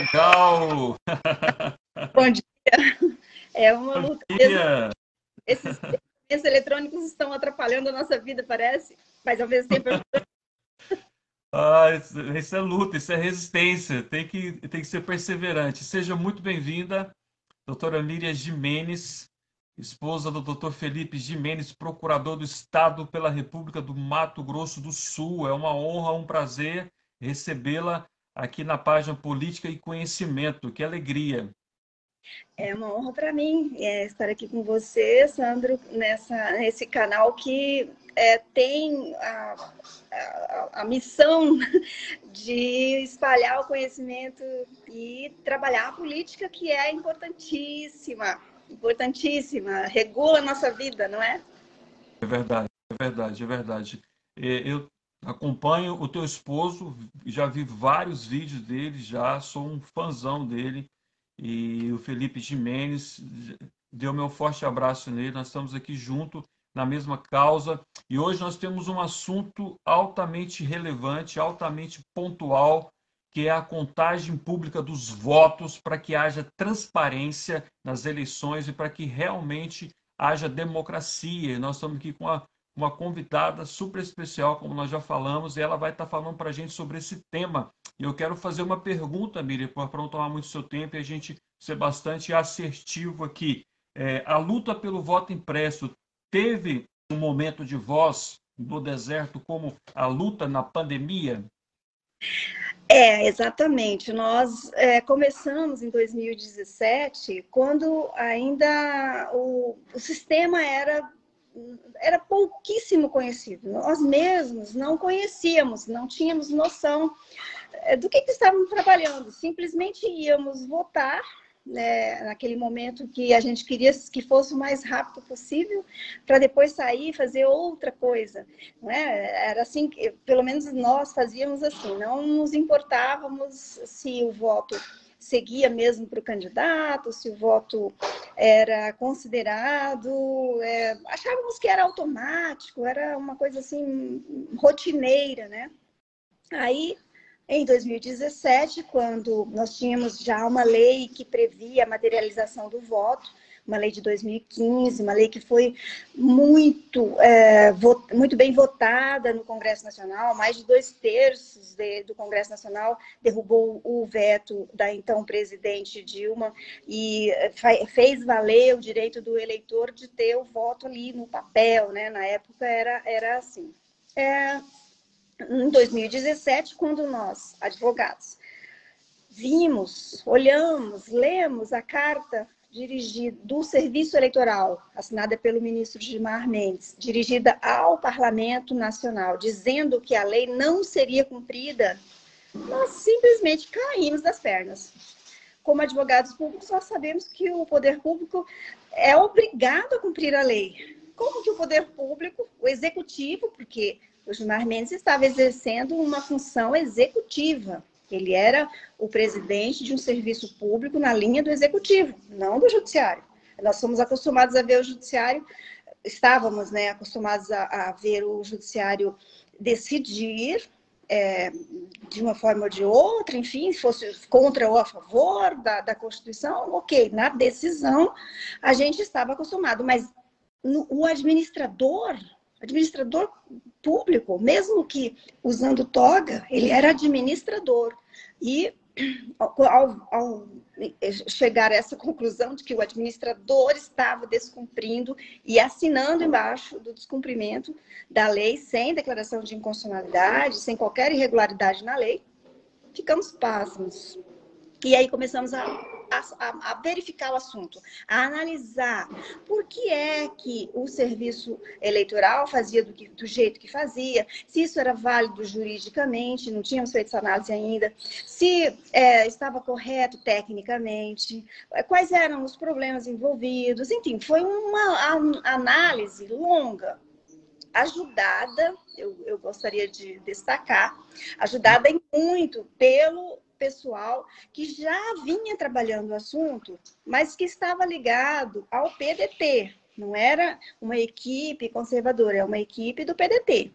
legal! Bom dia. É uma Bom luta mesmo. dia! Esses equipamentos eletrônicos estão atrapalhando a nossa vida, parece, mas ao mesmo tempo Isso é luta, isso é resistência, tem que ser perseverante. Seja muito bem-vinda, doutora Miriam Gimenez, esposa do doutor Felipe Gimenez, procurador do Estado pela República do Mato Grosso do Sul. É uma honra, um prazer recebê-la aqui na página Política e Conhecimento. Que alegria! é uma honra para mim estar aqui com você, Sandro, nesse canal que tem a missão de espalhar o conhecimento e trabalhar a política, que é importantíssima, importantíssima, regula a nossa vida, não é? É verdade, é verdade, é verdade. Eu acompanho o teu esposo, já vi vários vídeos dele, já sou um fãzão dele. E o Felipe Gimenez deu meu forte abraço nele. Nós estamos aqui junto na mesma causa. E hoje nós temos um assunto altamente relevante, altamente pontual, que é a contagem pública dos votos para que haja transparência nas eleições e para que realmente haja democracia. Nós estamos aqui com uma convidada super especial, como nós já falamos, e ela vai estar falando para a gente sobre esse tema. E eu quero fazer uma pergunta, Miriam, para não tomar muito seu tempo e a gente ser bastante assertivo aqui. A luta pelo voto impresso teve um momento de voz no deserto como a luta na pandemia? Exatamente. Nós começamos em 2017, quando ainda o sistema era pouquíssimo conhecido. Nós mesmos não conhecíamos, não tínhamos noção do que estávamos trabalhando. Simplesmente íamos votar, né, naquele momento que a gente queria que fosse o mais rápido possível, para depois sair e fazer outra coisa. Não é? Era assim, pelo menos nós fazíamos assim, não nos importávamos se o voto seguia mesmo para o candidato, se o voto era considerado, achávamos que era automático, era uma coisa assim, rotineira, né? Aí, em 2017, quando nós tínhamos já uma lei que previa a materialização do voto, uma lei de 2015, uma lei que foi muito bem votada no Congresso Nacional, mais de 2/3 do Congresso Nacional derrubou o veto da então presidente Dilma e fez valer o direito do eleitor de ter o voto ali no papel, né? Na época era assim. Em 2017, quando nós, advogados, olhamos, lemos a carta dirigida do Serviço Eleitoral, assinada pelo ministro Gilmar Mendes, dirigida ao Parlamento Nacional, dizendo que a lei não seria cumprida, nós simplesmente caímos das pernas. Como advogados públicos, nós sabemos que o poder público é obrigado a cumprir a lei. Como que o poder público, o executivo, porque o Gilmar Mendes estava exercendo uma função executiva. Ele era o presidente de um serviço público na linha do executivo, não do judiciário. Nós somos acostumados a ver o judiciário, estávamos, né, acostumados a ver o judiciário decidir de uma forma ou de outra, enfim, se fosse contra ou a favor da Constituição, ok. Na decisão, a gente estava acostumado, mas o administrador público, mesmo que usando toga, ele era administrador. E ao chegar a essa conclusão de que o administrador estava descumprindo e assinando embaixo do descumprimento da lei, sem declaração de inconstitucionalidade, sem qualquer irregularidade na lei, ficamos pasmos. E aí começamos a verificar o assunto, a analisar por que é que o serviço eleitoral fazia do jeito que fazia, se isso era válido juridicamente, não tínhamos feito essa análise ainda, se estava correto tecnicamente, quais eram os problemas envolvidos, enfim, foi uma análise longa, ajudada, eu gostaria de destacar, ajudada em muito pelo pessoal que já vinha trabalhando o assunto, mas que estava ligado ao PDT. Não era uma equipe conservadora, é uma equipe do PDT.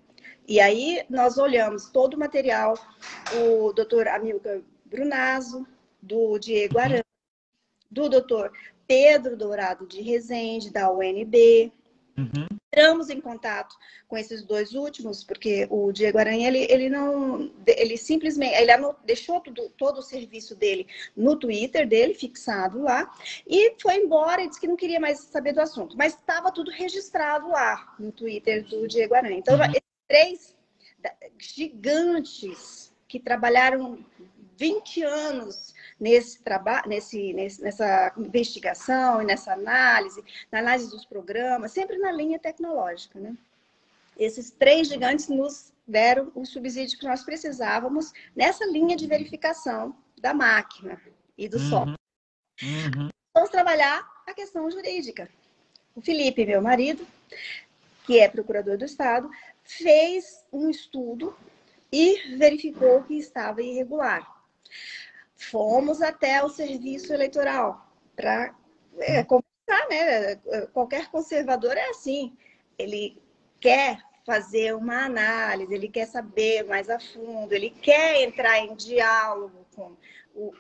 E aí nós olhamos todo o material, o doutor Amilcar Brunazzo, do Diego Aranha, do doutor Pedro Dourado de Rezende, da UNB. Uhum. Entramos em contato com esses dois últimos, porque o Diego Aranha, ele simplesmente, deixou todo o serviço dele no Twitter dele, fixado lá, e foi embora e disse que não queria mais saber do assunto, mas estava tudo registrado lá no Twitter do Diego Aranha. Então, esses três gigantes que trabalharam 20 anos nessa investigação e nessa análise, na análise dos programas, sempre na linha tecnológica, né? Esses três gigantes nos deram o subsídio que nós precisávamos nessa linha de verificação da máquina e do software. Vamos trabalhar a questão jurídica. O Felipe, meu marido, que é procurador do Estado, fez um estudo e verificou que estava irregular. Fomos até o serviço eleitoral para conversar, né? Qualquer conservador é assim. Ele quer fazer uma análise, ele quer saber mais a fundo, ele quer entrar em diálogo com o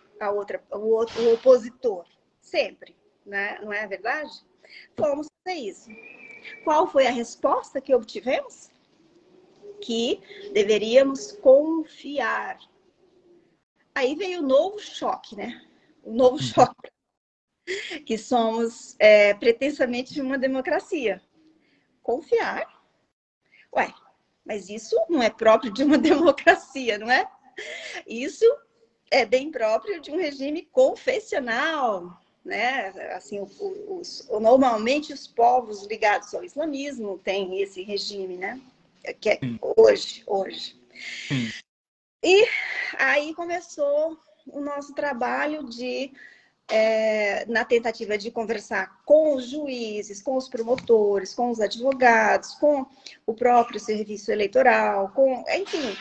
opositor. Sempre, né? Não é verdade? Fomos fazer isso. Qual foi a resposta que obtivemos? Que deveríamos confiar. Aí veio o novo choque, né? O novo choque, que somos pretensamente uma democracia. Confiar? Ué, mas isso não é próprio de uma democracia, não é? Isso é bem próprio de um regime confessional, né? Assim, normalmente os povos ligados ao islamismo têm esse regime, né? Que é hoje. Sim. E aí começou o nosso trabalho na tentativa de conversar com os juízes, com os promotores, com os advogados, com o próprio serviço eleitoral, enfim,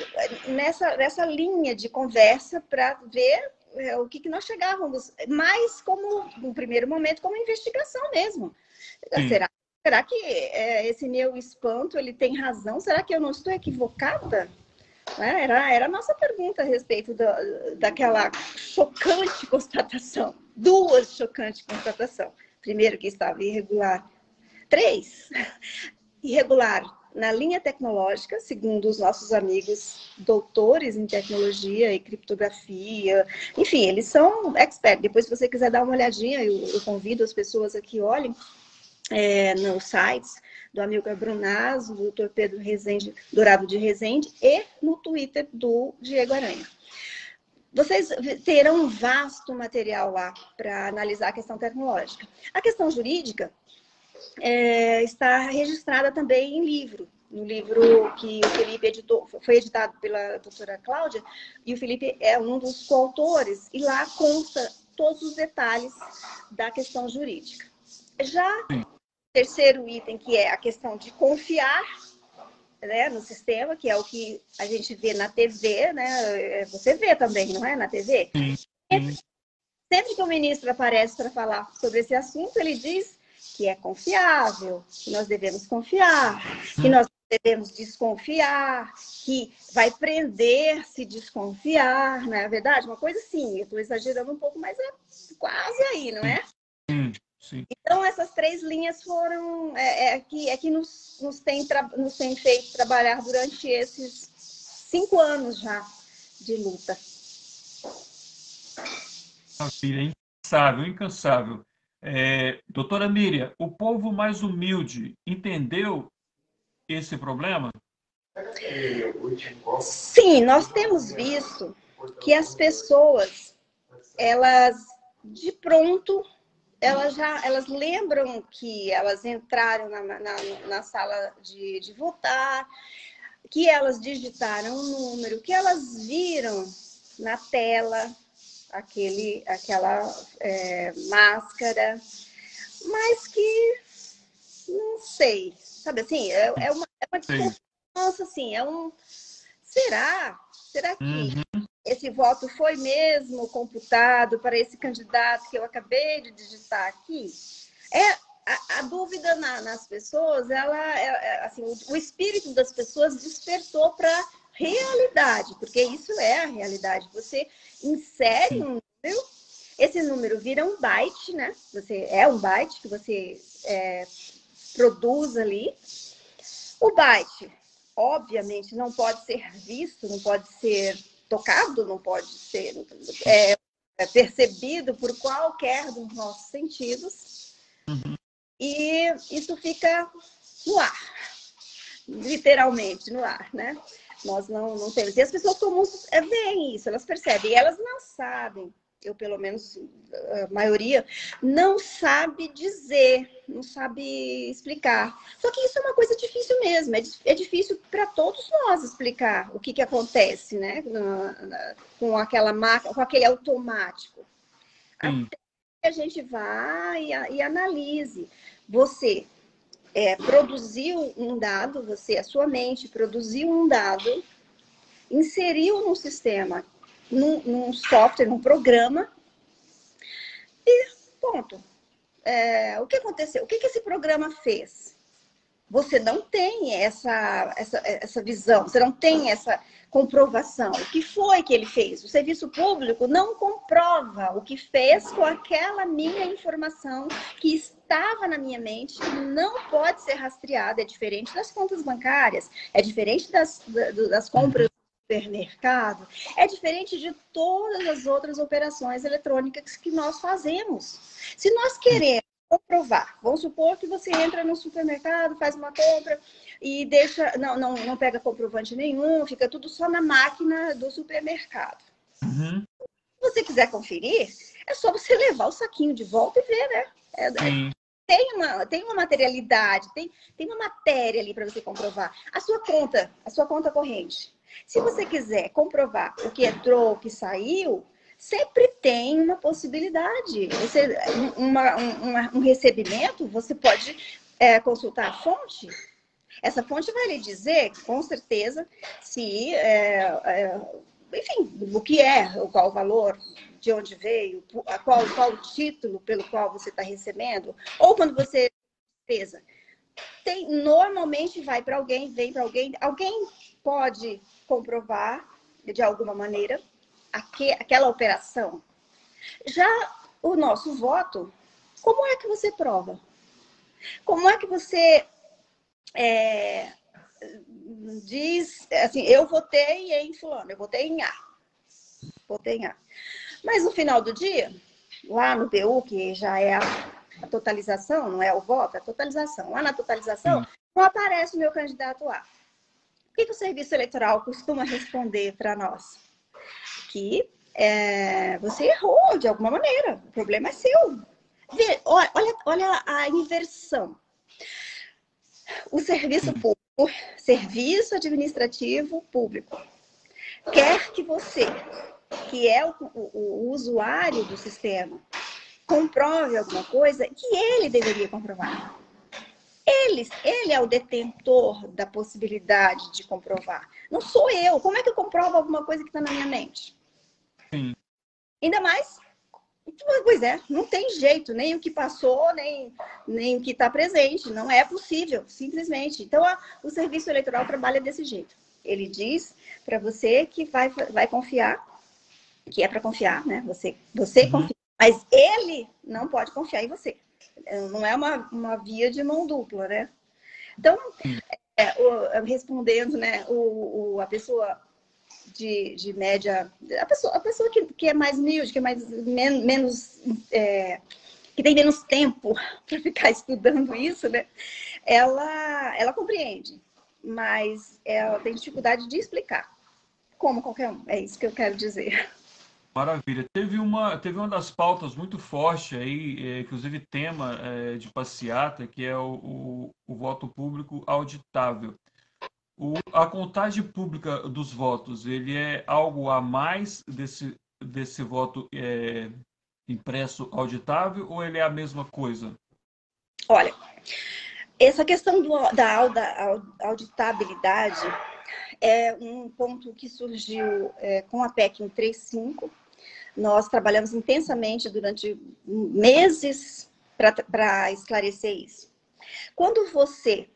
nessa linha de conversa para ver o que nós chegávamos, mais como, no primeiro momento, como investigação mesmo. Será que esse meu espanto ele tem razão? Será que eu não estou equivocada? Era a nossa pergunta a respeito daquela chocante constatação. Duas chocantes constatações. Primeiro, que estava irregular. 3, irregular na linha tecnológica, segundo os nossos amigos doutores em tecnologia e criptografia. Enfim, eles são experts. Depois, se você quiser dar uma olhadinha, eu convido as pessoas a que olhem nos sites do Amilcar Brunazzo, do Dr. Pedro Dourado de Rezende e no Twitter do Diego Aranha. Vocês terão um vasto material lá para analisar a questão tecnológica. A questão jurídica está registrada também em livro, no livro que o Felipe editou, foi editado pela doutora Cláudia, e o Felipe é um dos coautores, e lá consta todos os detalhes da questão jurídica. Já terceiro item, que é a questão de confiar, né, no sistema, que é o que a gente vê na TV, né? Você vê também, não é? Na TV? Sempre que o ministro aparece para falar sobre esse assunto, ele diz que é confiável, que nós devemos confiar, que nós devemos desconfiar, que vai prender se desconfiar, não é verdade? Uma coisa assim, eu estou exagerando um pouco, mas é quase aí, não é? Sim. Então, essas 3 linhas foram que nos tem feito trabalhar durante esses 5 anos já de luta. Maravilha, incansável. Doutora Miriam, o povo mais humilde entendeu esse problema? Sim, nós temos visto que as pessoas, elas, de pronto, elas lembram que elas entraram na sala de votar, que elas digitaram um número, que elas viram na tela aquela máscara, mas que não sei, sabe assim, é uma desconfiança, assim, será que esse voto foi mesmo computado para esse candidato que eu acabei de digitar aqui? A dúvida nas pessoas, assim, o espírito das pessoas despertou para a realidade, porque isso é a realidade. Você insere um Viu? Esse número vira um byte, né? É um byte que você produz ali. O byte, obviamente, não pode ser visto, não pode ser tocado, não pode ser percebido por qualquer dos nossos sentidos. E isso fica no ar, literalmente no ar, né? Nós não temos. E as pessoas comuns veem isso, elas percebem. E elas não sabem, eu pelo menos, a maioria, não sabe dizer, não sabe explicar. Só que isso é uma coisa difícil mesmo. É difícil para todos nós explicar o que acontece, né? Com aquela máquina, com aquele automático. Sim. Até que a gente vá e analise. Você produziu um dado, a sua mente produziu um dado, inseriu num sistema, num software, num programa, e ponto. O que aconteceu? O que esse programa fez? Você não tem essa visão, você não tem essa comprovação. O que foi que ele fez? O serviço público não comprova o que fez com aquela minha informação que estava na minha mente, que não pode ser rastreada. É diferente das contas bancárias, é diferente das compras do supermercado, é diferente de todas as outras operações eletrônicas que nós fazemos. Se nós queremos comprovar. Vamos supor que você entra no supermercado, faz uma compra e deixa, não pega comprovante nenhum, fica tudo só na máquina do supermercado. Uhum. Se você quiser conferir, é só você levar o saquinho de volta e ver, né? Tem uma materialidade, tem uma matéria ali para você comprovar. A sua conta corrente. Se você quiser comprovar o que entrou, o que saiu, sempre tem uma possibilidade. Um recebimento, você pode consultar a fonte. Essa fonte vai lhe dizer, com certeza, se, enfim, o que qual o valor, de onde veio, qual o título pelo qual você está recebendo, ou quando você pesa. Normalmente vai para alguém, vem para alguém pode comprovar de alguma maneira aquela operação. Já o nosso voto, como é que você prova? Como é que você diz, assim, eu votei em fulano, eu votei em A. Mas no final do dia, lá no PU, que já é a totalização, não é o voto, é a totalização. Lá na totalização, não aparece o meu candidato A. O que o Serviço Eleitoral costuma responder para nós? Que você errou de alguma maneira, o problema é seu. Olha a inversão. O serviço público, serviço administrativo público, quer que você, que é o usuário do sistema, comprove alguma coisa que ele deveria comprovar. Ele é o detentor da possibilidade de comprovar. Não sou eu. Como é que eu comprovo alguma coisa que está na minha mente? Sim. Ainda mais, pois não tem jeito, nem o que passou, nem o que está presente. Não é possível, simplesmente. Então, o Serviço Eleitoral trabalha desse jeito. Ele diz para você que vai confiar, que é para confiar, né? Você confia, mas ele não pode confiar em você. Não é uma via de mão dupla, né? Então, respondendo, né, a pessoa de média, a pessoa que é mais humilde, que é menos, que tem menos tempo para ficar estudando isso, né? Ela compreende, mas ela tem dificuldade de explicar, como qualquer um. É isso que eu quero dizer. Maravilha. Teve uma das pautas muito forte aí, inclusive tema de passeata, que é o voto público auditável. A contagem pública dos votos, ele é algo a mais desse voto impresso auditável ou ele é a mesma coisa? Olha, essa questão da auditabilidade é um ponto que surgiu com a PEC 135. Nós trabalhamos intensamente durante meses para esclarecer isso. Quando você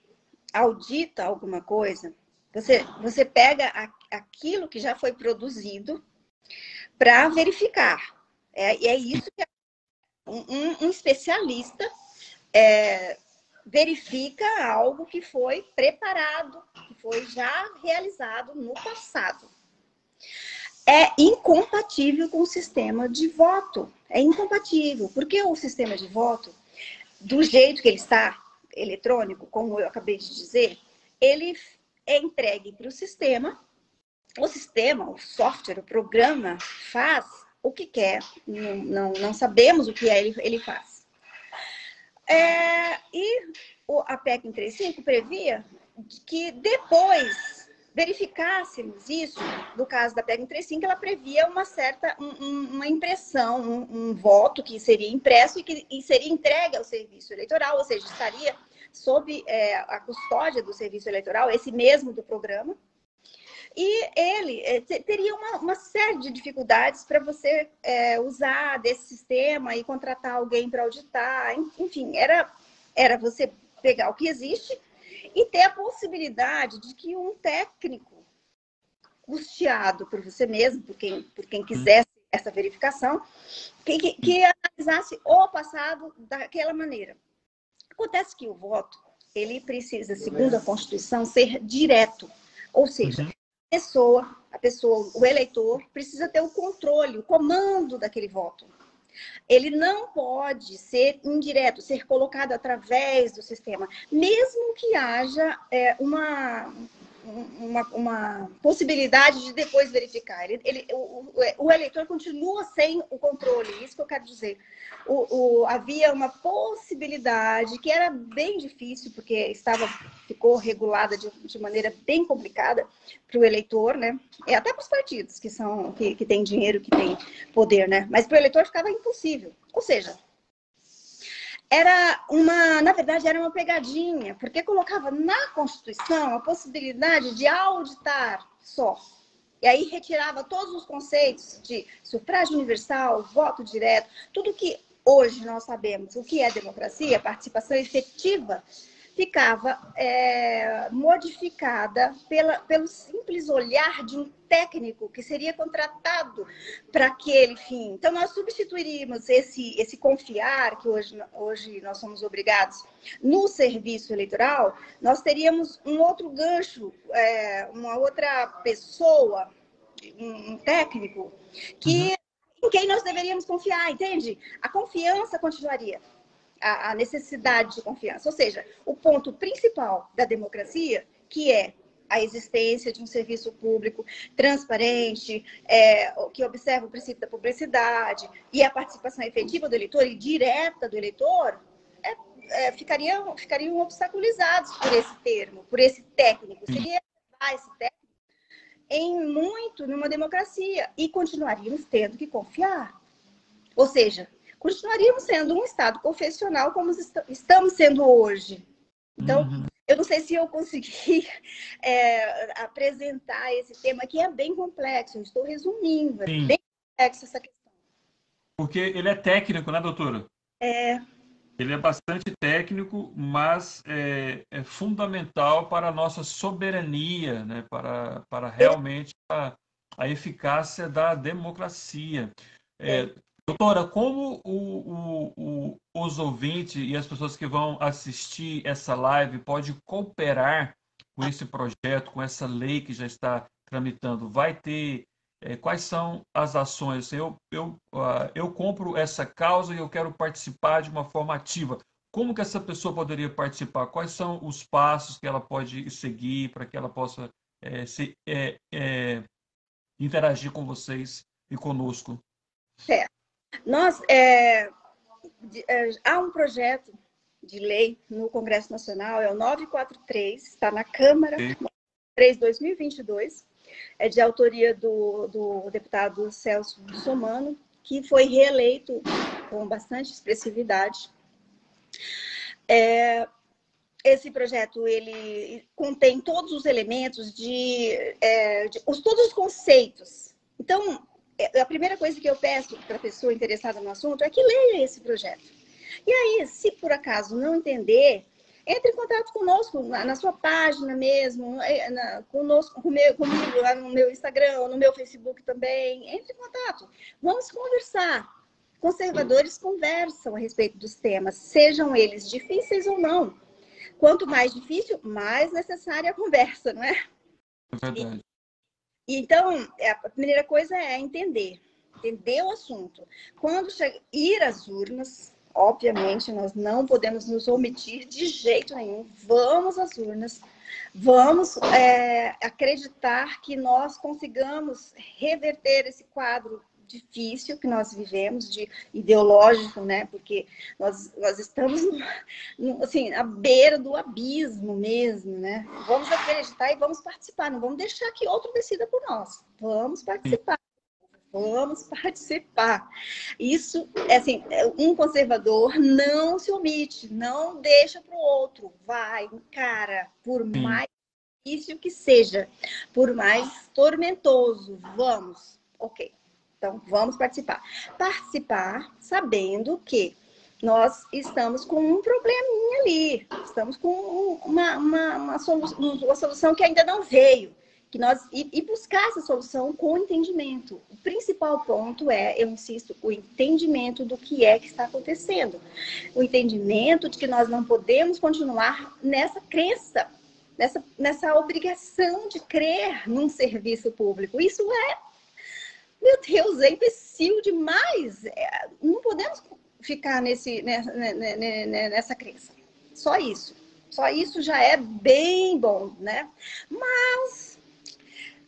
audita alguma coisa, você pega aquilo que já foi produzido para verificar E é isso que um especialista verifica algo que foi preparado, que foi já realizado no passado. É incompatível com o sistema de voto. É incompatível, porque o sistema de voto, do jeito que ele está, eletrônico, como eu acabei de dizer, ele é entregue para o sistema, o software, o programa faz o que quer, não sabemos o que ele faz. E a PEC 135 previa que depois verificássemos isso, no caso da PEC 135, ela previa uma impressão, um voto que seria impresso e seria entregue ao serviço eleitoral, ou seja, estaria sob a custódia do serviço eleitoral, esse mesmo do programa. E ele teria uma série de dificuldades para você usar desse sistema e contratar alguém para auditar. Enfim, era você pegar o que existe e ter a possibilidade de que um técnico custeado por você mesmo, por quem quisesse essa verificação, que analisasse o passado daquela maneira. Acontece que o voto, ele precisa, segundo a Constituição, ser direto. Ou seja, a pessoa, o eleitor, precisa ter o controle, o comando daquele voto. Ele não pode ser indireto, ser colocado através do sistema, mesmo que haja uma possibilidade de depois verificar. O eleitor continua sem o controle, isso que eu quero dizer. Havia uma possibilidade que era bem difícil, porque ficou regulada de maneira bem complicada para o eleitor, né? E até para os partidos que têm dinheiro, que têm poder, né? Mas para o eleitor ficava impossível. Ou seja, na verdade, era uma pegadinha, porque colocava na Constituição a possibilidade de auditar só. E aí retirava todos os conceitos de sufrágio universal, voto direto, tudo que hoje nós sabemos o que é democracia, participação efetiva, ficava modificada pelo simples olhar de um técnico que seria contratado para aquele fim. Então, nós substituiríamos esse confiar, que hoje nós somos obrigados, no serviço eleitoral, nós teríamos um outro gancho, uma outra pessoa, um técnico, em quem nós deveríamos confiar, entende? A confiança continuaria. A necessidade de confiança. Ou seja, o ponto principal da democracia, que é a existência de um serviço público transparente, que observa o princípio da publicidade e a participação efetiva do eleitor e direta do eleitor, ficariam obstaculizados por esse termo, por esse técnico. Seria levar esse técnico numa democracia e continuaríamos tendo que confiar. Ou seja, continuaríamos sendo um Estado confessional como estamos sendo hoje. Então, eu não sei se eu consegui apresentar esse tema, que é bem complexo. Eu estou resumindo, é bem complexo essa questão. Porque ele é técnico, né, doutora? Ele é bastante técnico, mas é fundamental para a nossa soberania, né? Para realmente a eficácia da democracia. Doutora, como os ouvintes e as pessoas que vão assistir essa live podem cooperar com esse projeto, com essa lei que já está tramitando? Vai ter quais são as ações? Eu compro essa causa e eu quero participar de uma forma ativa. Como que essa pessoa poderia participar? Quais são os passos que ela pode seguir para que ela possa interagir com vocês e conosco? Há um projeto de lei no Congresso Nacional, é o 943, está na Câmara, 3/2022, é de autoria do deputado Celso Russomano, que foi reeleito com bastante expressividade. Esse projeto, ele contém todos os elementos todos os conceitos. Então, a primeira coisa que eu peço para a pessoa interessada no assunto é que leia esse projeto. E aí, se por acaso não entender, entre em contato conosco na sua página mesmo, comigo lá no meu Instagram, no meu Facebook também. Entre em contato. Vamos conversar. conservadores conversam a respeito dos temas, sejam eles difíceis ou não. Quanto mais difícil, mais necessária a conversa, não é? É verdade. Então, a primeira coisa é entender o assunto. Quando ir às urnas, obviamente, nós não podemos nos omitir de jeito nenhum. Vamos às urnas, vamos acreditar que nós consigamos reverter esse quadro difícil que nós vivemos, de ideológico, né? Porque nós estamos assim, à beira do abismo mesmo, né? Vamos acreditar e vamos participar, não vamos deixar que outro decida por nós. Vamos participar. Vamos participar. Isso, assim, um conservador não se omite, não deixa para o outro. Vai, encara, por mais difícil que seja, por mais tormentoso. Vamos. Ok. Então, vamos participar. Participar sabendo que nós estamos com um probleminha ali. Estamos com uma solução que ainda não veio. E buscar essa solução com entendimento. O principal ponto eu insisto, o entendimento do que é que está acontecendo. O entendimento de que nós não podemos continuar nessa crença, nessa obrigação de crer num serviço público. Isso meu Deus, é imbecil demais. Não podemos ficar nessa crença. Só isso. Só isso já é bem bom, né? Mas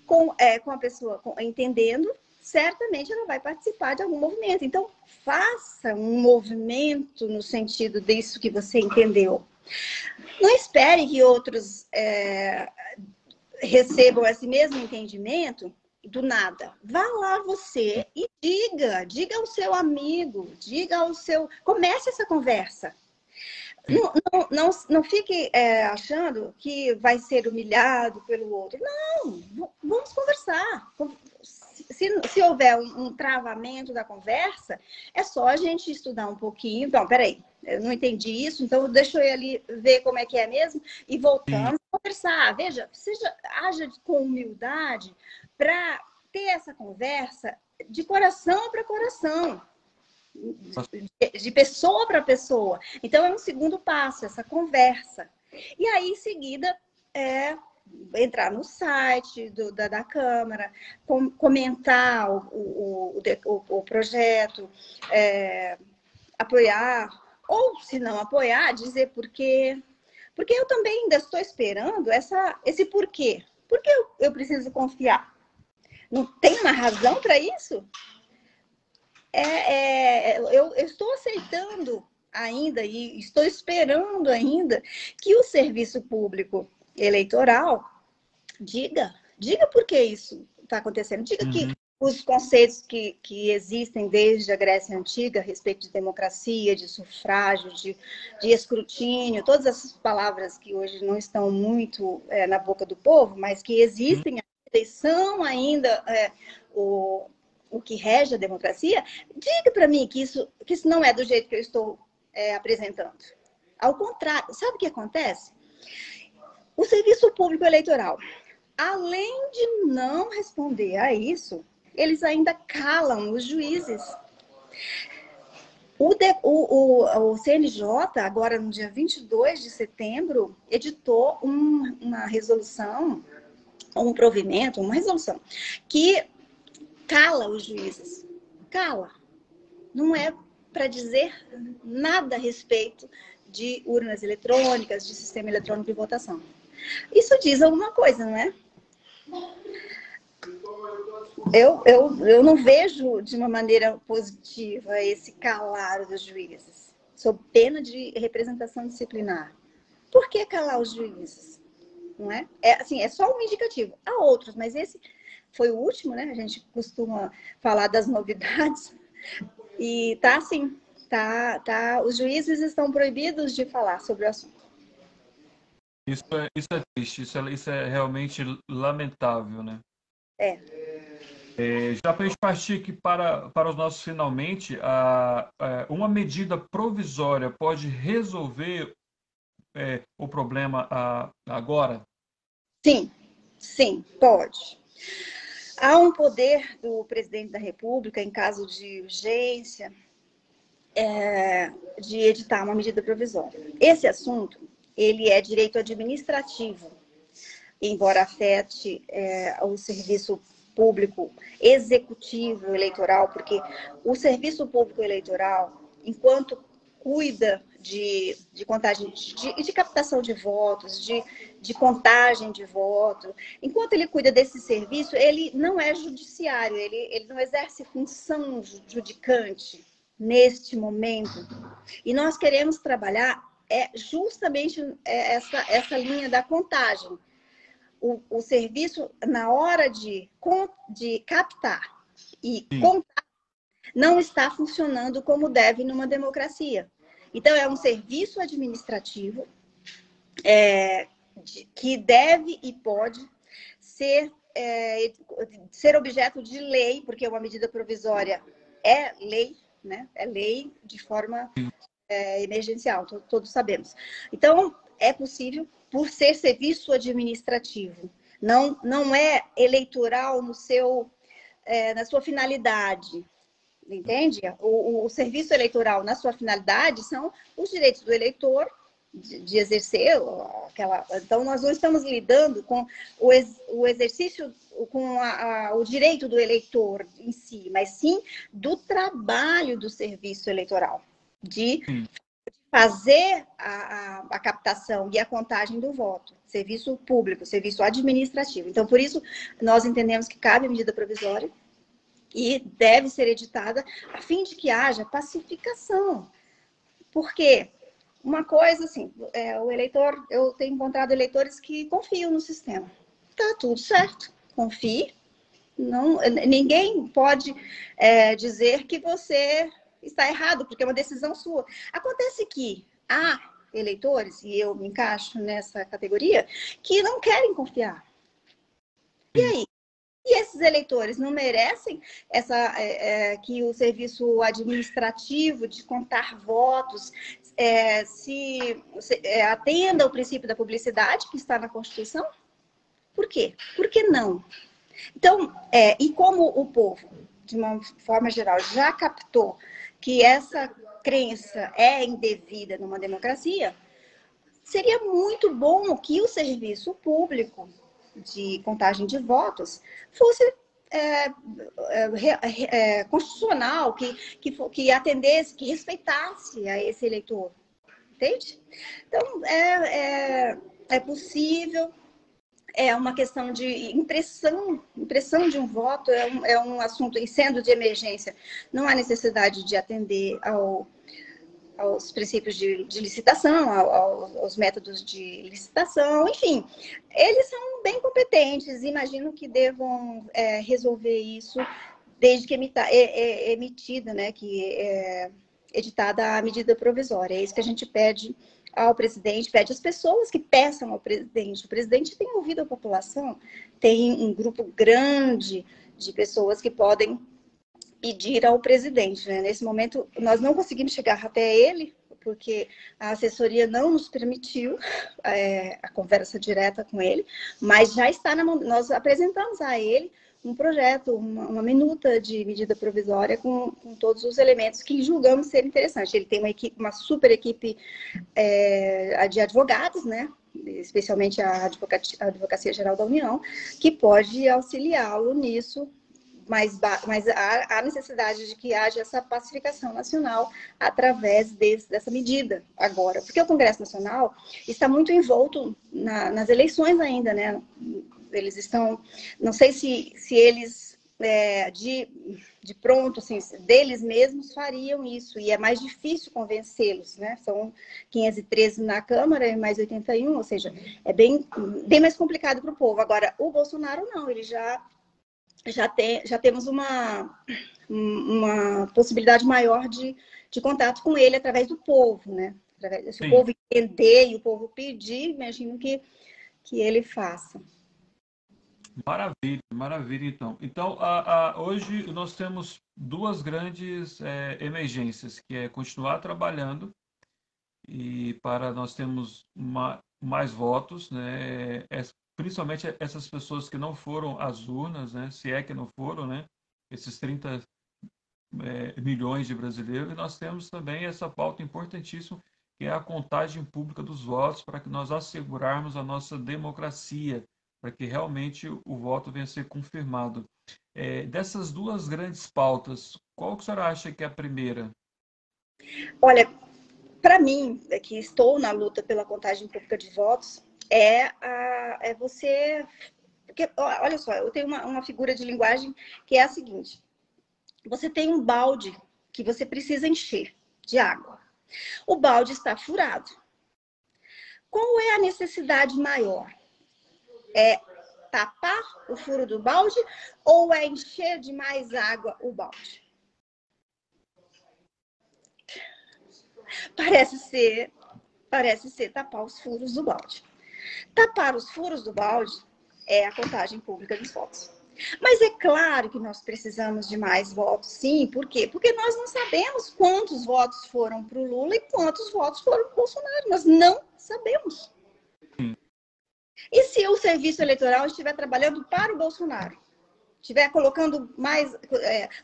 com a pessoa entendendo, certamente ela vai participar de algum movimento. Então, faça um movimento no sentido disso que você entendeu. Não espere que outros recebam esse mesmo entendimento do nada. Vá lá você e diga ao seu amigo, comece essa conversa. Não fique achando que vai ser humilhado pelo outro. Não, vamos conversar. Se houver um travamento da conversa, é só a gente estudar um pouquinho. Então, peraí, eu não entendi isso, então deixa eu ir ali ver como é que é mesmo e voltamos a conversar. Veja, haja com humildade para ter essa conversa de coração para coração. De pessoa para pessoa. Então, é um segundo passo, essa conversa. E aí, em seguida, entrar no site da Câmara, comentar o projeto, apoiar, ou, se não apoiar, dizer por quê. Porque eu também ainda estou esperando esse porquê. Por que eu preciso confiar? Não tem uma razão para isso? Eu estou aceitando ainda e estou esperando ainda que o serviço público eleitoral diga por que isso está acontecendo. Diga que os conceitos que existem desde a Grécia Antiga a respeito de democracia, de sufrágio, de escrutínio, todas essas palavras que hoje não estão muito na boca do povo, mas que existem e são ainda o que rege a democracia, diga para mim que isso não é do jeito que eu estou apresentando. Ao contrário, sabe o que acontece? O serviço público eleitoral, além de não responder a isso, eles ainda calam os juízes. O CNJ, agora no dia 22 de setembro, editou uma resolução, um provimento, uma resolução, que cala os juízes. Cala. Não é para dizer nada a respeito de urnas eletrônicas, de sistema eletrônico de votação. Isso diz alguma coisa, não é? Eu não vejo de uma maneira positiva esse calar dos juízes, sob pena de representação disciplinar. Por que calar os juízes? Não é? É só um indicativo. Há outros, mas esse foi o último, né? A gente costuma falar das novidades. E tá assim, os juízes estão proibidos de falar sobre o assunto. Isso é triste, isso é realmente lamentável, né? Já para a gente partir aqui para os nossos finalmente, uma medida provisória pode resolver o problema agora? Sim, pode. Há um poder do presidente da República, em caso de urgência, de editar uma medida provisória. Esse assunto, ele é direito administrativo, embora afete o serviço público executivo eleitoral, porque o serviço público eleitoral, enquanto cuida de contagem, de captação de votos, de contagem de votos, enquanto ele cuida desse serviço, ele não é judiciário, ele não exerce função judicante neste momento. E nós queremos trabalhar justamente essa linha da contagem. O serviço, na hora de captar e contar, não está funcionando como deve numa democracia. Então, é um serviço administrativo que deve e pode ser objeto de lei, porque uma medida provisória é lei, né? É lei de forma emergencial, todos sabemos. Então, é possível, por ser serviço administrativo, não é eleitoral na sua finalidade, entende? O serviço eleitoral, na sua finalidade, são os direitos do eleitor de exercer aquela... Então, nós não estamos lidando com o exercício, com o direito do eleitor em si, mas sim do trabalho do serviço eleitoral, de fazer a captação e a contagem do voto, serviço público, serviço administrativo. Então, por isso, nós entendemos que cabe a medida provisória e deve ser editada a fim de que haja pacificação. Porque uma coisa, assim, o eleitor, eu tenho encontrado eleitores que confiam no sistema. Tá tudo certo, confie. Não, ninguém pode dizer que você está errado, porque é uma decisão sua. Acontece que há eleitores, e eu me encaixo nessa categoria, que não querem confiar. E aí? E esses eleitores não merecem que o serviço administrativo de contar votos atenda ao princípio da publicidade que está na Constituição? Por quê? Por que não? Então, e como o povo, de uma forma geral, já captou que essa crença é indevida numa democracia, seria muito bom que o serviço público de contagem de votos fosse constitucional, que atendesse, que respeitasse a esse eleitor. Entende? Então, é possível. É uma questão de impressão de um voto, é um assunto, e sendo de emergência, não há necessidade de atender aos princípios de licitação, aos métodos de licitação, enfim, eles são bem competentes, imagino que devam resolver isso desde que emitida, né, editada a medida provisória. É isso que a gente pede ao presidente, pede às pessoas que peçam ao presidente. O presidente tem ouvido a população, tem um grupo grande de pessoas que podem pedir ao presidente, né? Nesse momento, nós não conseguimos chegar até ele, porque a assessoria não nos permitiu a conversa direta com ele, mas já está na mão. Nós apresentamos a ele um projeto, uma minuta de medida provisória com todos os elementos que julgamos ser interessantes. Ele tem uma super equipe de advogados, né? Especialmente a Advocacia Geral da União, que pode auxiliá-lo nisso, mas há necessidade de que haja essa pacificação nacional através dessa medida agora. Porque o Congresso Nacional está muito envolto nas eleições ainda, né? Eles estão, não sei se eles, de pronto, assim, deles mesmos fariam isso, e é mais difícil convencê-los, né? São 513 na Câmara e mais 81, ou seja, é bem mais complicado para o povo. Agora, o Bolsonaro não, ele já temos uma possibilidade maior de contato com ele através do povo, né? Se o povo entender e o povo pedir, imagino que ele faça. Maravilha, maravilha, então. Então, hoje nós temos duas grandes emergências, que é continuar trabalhando e para nós termos mais votos, né? Principalmente essas pessoas que não foram às urnas, né? Se é que não foram, né? Esses 30 milhões de brasileiros, e nós temos também essa pauta importantíssima, que é a contagem pública dos votos, para que nós assegurarmos a nossa democracia, para que realmente o voto venha a ser confirmado. Dessas duas grandes pautas, qual que a senhora acha que é a primeira? Olha, para mim, que estou na luta pela contagem pública de votos, é você... Porque, olha só, eu tenho uma figura de linguagem que é a seguinte. Você tem um balde que você precisa encher de água. O balde está furado. Qual é a necessidade maior? É tapar o furo do balde ou é encher de mais água o balde? Parece ser tapar os furos do balde. Tapar os furos do balde é a contagem pública dos votos. Mas é claro que nós precisamos de mais votos, sim. Por quê? Porque nós não sabemos quantos votos foram para o Lula e quantos votos foram para o Bolsonaro. Nós não sabemos. E se o serviço eleitoral estiver trabalhando para o Bolsonaro? Estiver colocando mais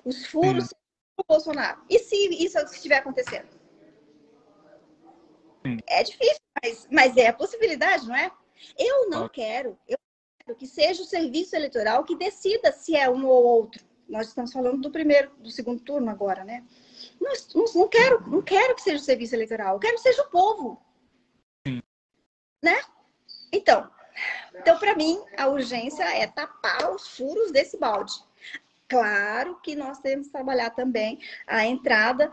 os furos para o Bolsonaro? E se isso estiver acontecendo? É difícil, mas é a possibilidade, não é? Eu não quero que seja o serviço eleitoral que decida se é um ou outro. Nós estamos falando do segundo turno agora, né? Não quero que seja o serviço eleitoral, eu quero que seja o povo. Sim. Né? Então para mim, a urgência é tapar os furos desse balde. Claro que nós temos que trabalhar também a entrada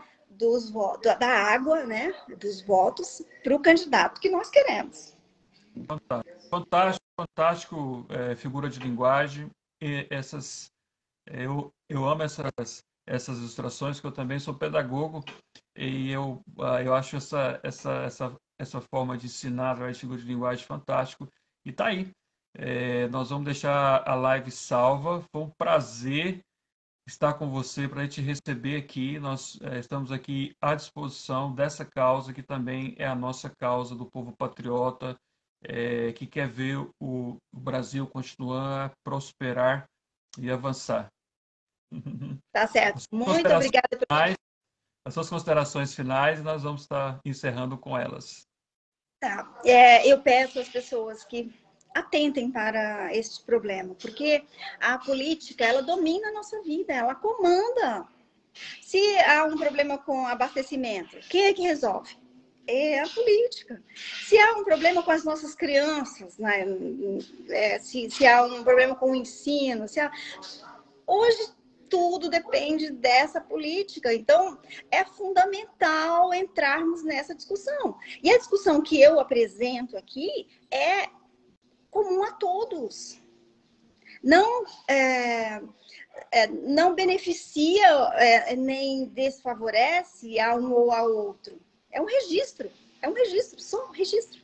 da água, né, dos votos para o candidato que nós queremos. Fantástico, figura de linguagem. E eu amo essas ilustrações, que eu também sou pedagogo, e eu acho essa forma de ensinar através de figura de linguagem fantástico. E tá aí. Nós vamos deixar a live salva. Foi um prazer estar com você para a gente receber aqui. Nós estamos aqui à disposição dessa causa, que também é a nossa causa do povo patriota, que quer ver o Brasil continuar a prosperar e avançar. Tá certo. Muito obrigada. As suas considerações finais, nós vamos estar encerrando com elas. Tá. Eu peço às pessoas que atentem para este problema, porque a política, ela domina a nossa vida, ela comanda. Se há um problema com abastecimento, quem é que resolve? É a política. Se há um problema com as nossas crianças, né? Se há um problema com o ensino, hoje tudo depende dessa política. Então, é fundamental entrarmos nessa discussão. E a discussão que eu apresento aqui é comum a todos. Não beneficia nem desfavorece a um ou a outro. É um registro, só um registro.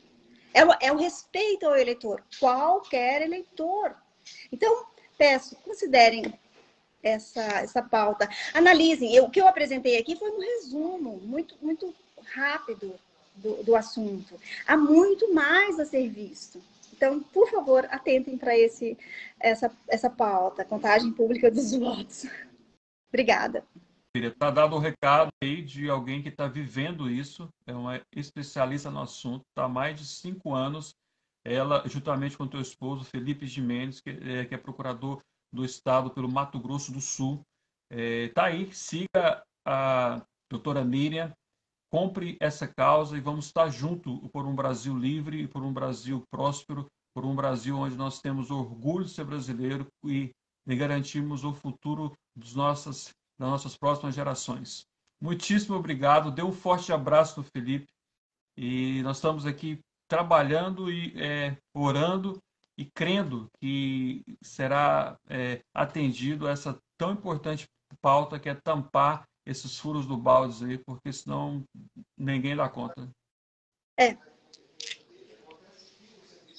É o respeito ao eleitor, qualquer eleitor. Então, peço, considerem essa pauta. Analisem. O que eu apresentei aqui foi um resumo muito, muito rápido do assunto. Há muito mais a ser visto. Então, por favor, atentem para essa pauta, contagem pública dos votos. Obrigada. Está dado o recado aí de alguém que está vivendo isso, é uma especialista no assunto, está há mais de 5 anos, ela, juntamente com o teu esposo, Felipe Gimenez, que é procurador do Estado pelo Mato Grosso do Sul. Está aí, siga a doutora Miriam, compre essa causa e vamos estar juntos por um Brasil livre, por um Brasil próspero, por um Brasil onde nós temos orgulho de ser brasileiro e garantimos o futuro das nossas próximas gerações. Muitíssimo obrigado, dê um forte abraço no Felipe e nós estamos aqui trabalhando e orando e crendo que será atendido essa tão importante pauta, que é tampar esses furos do balde aí, porque senão ninguém dá conta.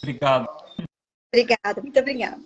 Obrigada, muito obrigada.